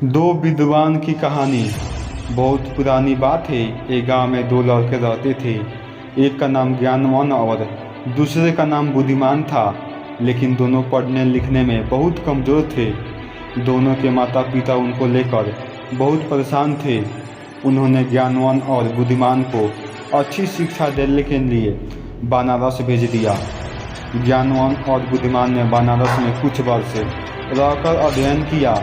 दो विद्वान की कहानी। बहुत पुरानी बात है। एक गांव में दो लड़के रहते थे। एक का नाम ज्ञानवान और दूसरे का नाम बुद्धिमान था, लेकिन दोनों पढ़ने लिखने में बहुत कमज़ोर थे। दोनों के माता पिता उनको लेकर बहुत परेशान थे। उन्होंने ज्ञानवान और बुद्धिमान को अच्छी शिक्षा देने के लिए बनारस भेज दिया। ज्ञानवान और बुद्धिमान ने बनारस में कुछ वर्ष रहकर अध्ययन किया।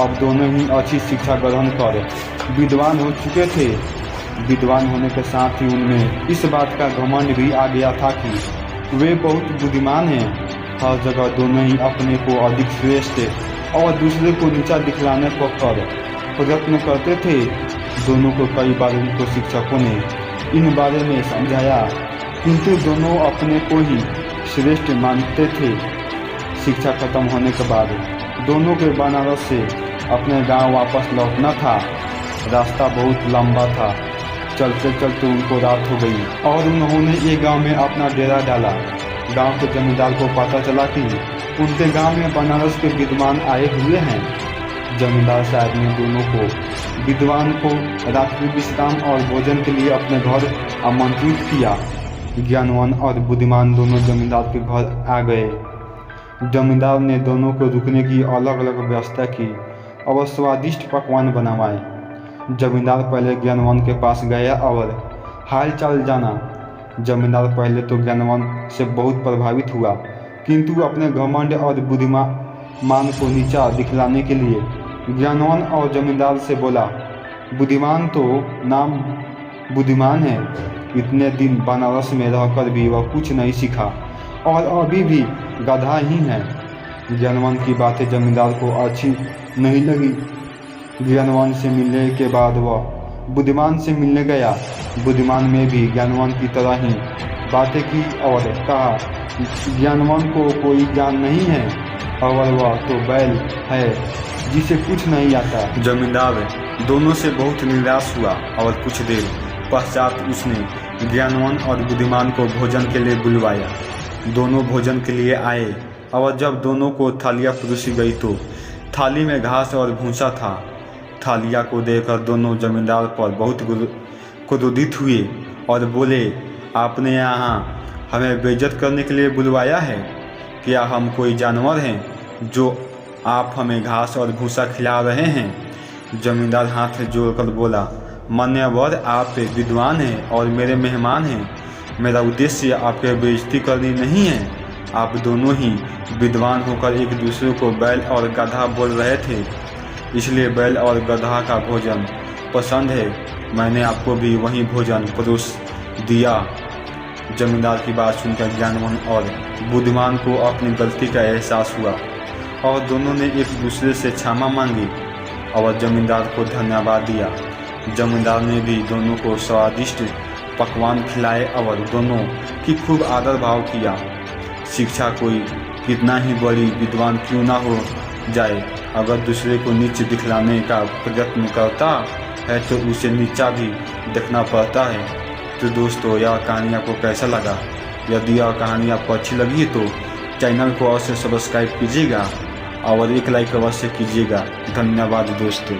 अब दोनों ही अच्छी शिक्षा ग्रहण कर विद्वान हो चुके थे। विद्वान होने के साथ ही उनमें इस बात का घमंड भी आ गया था कि वे बहुत बुद्धिमान हैं। हर जगह दोनों ही अपने को अधिक श्रेष्ठ और दूसरे को नीचा दिखलाने पर प्रयत्न करते थे। दोनों को कई बार उनको शिक्षकों ने इन बारे में समझाया, किंतु दोनों अपने को ही श्रेष्ठ मानते थे। शिक्षा खत्म होने के बाद दोनों के बनारस से अपने गांव वापस लौटना था। रास्ता बहुत लंबा था। चलते चलते उनको रात हो गई और उन्होंने एक गांव में अपना डेरा डाला। गांव के जमींदार को पता चला कि उनके गांव में बनारस के विद्वान आए हुए हैं। जमींदार साहब ने दोनों को विद्वान को रात्रि विश्राम और भोजन के लिए अपने घर आमंत्रित किया। ज्ञानवान और बुद्धिमान दोनों जमींदार के घर आ गए। जमींदार ने दोनों को रुकने की अलग अलग व्यवस्था की और स्वादिष्ट पकवान बनवाए। जमींदार पहले ज्ञानवान के पास गया और हाल चाल जाना। जमींदार पहले तो ज्ञानवान से बहुत प्रभावित हुआ, किंतु अपने घमंड और बुद्धिमान को नीचा दिखलाने के लिए ज्ञानवान और जमींदार से बोला, बुद्धिमान तो नाम बुद्धिमान है, इतने दिन बनारस में रहकर भी वह कुछ नहीं सीखा और अभी भी गधा ही है। ज्ञानवान की बातें जमींदार को अच्छी नहीं लगी। ज्ञानवान से मिलने के बाद वह बुद्धिमान से मिलने गया। बुद्धिमान में भी ज्ञानवान की तरह ही बातें की और कहा, ज्ञानवान को कोई ज्ञान नहीं है और वह तो बैल है जिसे कुछ नहीं आता। जमींदार दोनों से बहुत निराश हुआ और कुछ देर पश्चात उसने ज्ञानवान और बुद्धिमान को भोजन के लिए बुलवाया। दोनों भोजन के लिए आए और जब दोनों को थालियाँ परोसी गई तो थाली में घास और भूसा था। थालियाँ को देखकर दोनों जमींदार पर बहुत क्रोधित हुए और बोले, आपने यहाँ हमें बेइज्जत करने के लिए बुलवाया है? क्या हम कोई जानवर हैं जो आप हमें घास और भूसा खिला रहे हैं? जमींदार हाथ जोड़कर बोला, मान्यवर, आप विद्वान हैं और मेरे मेहमान हैं। मेरा उद्देश्य आपके बेइज्जती करनी नहीं है। आप दोनों ही विद्वान होकर एक दूसरे को बैल और गधा बोल रहे थे, इसलिए बैल और गधा का भोजन पसंद है। मैंने आपको भी वही भोजन परोस दिया। जमींदार की बात सुनकर ज्ञानवान और बुद्धिमान को अपनी गलती का एहसास हुआ और दोनों ने एक दूसरे से क्षमा मांगी और जमींदार को धन्यवाद दिया। जमींदार ने भी दोनों को स्वादिष्ट पकवान खिलाए और दोनों की खूब आदर भाव किया। शिक्षा कोई कितना ही बड़ी विद्वान क्यों ना हो जाए, अगर दूसरे को नीचे दिखलाने का प्रयत्न करता है तो उसे नीचा भी देखना पड़ता है। तो दोस्तों, यह कहानी आपको कैसा लगा? यदि यह कहानी आपको अच्छी लगी तो चैनल को अवश्य सब्सक्राइब कीजिएगा और एक लाइक अवश्य कीजिएगा। धन्यवाद दोस्तों।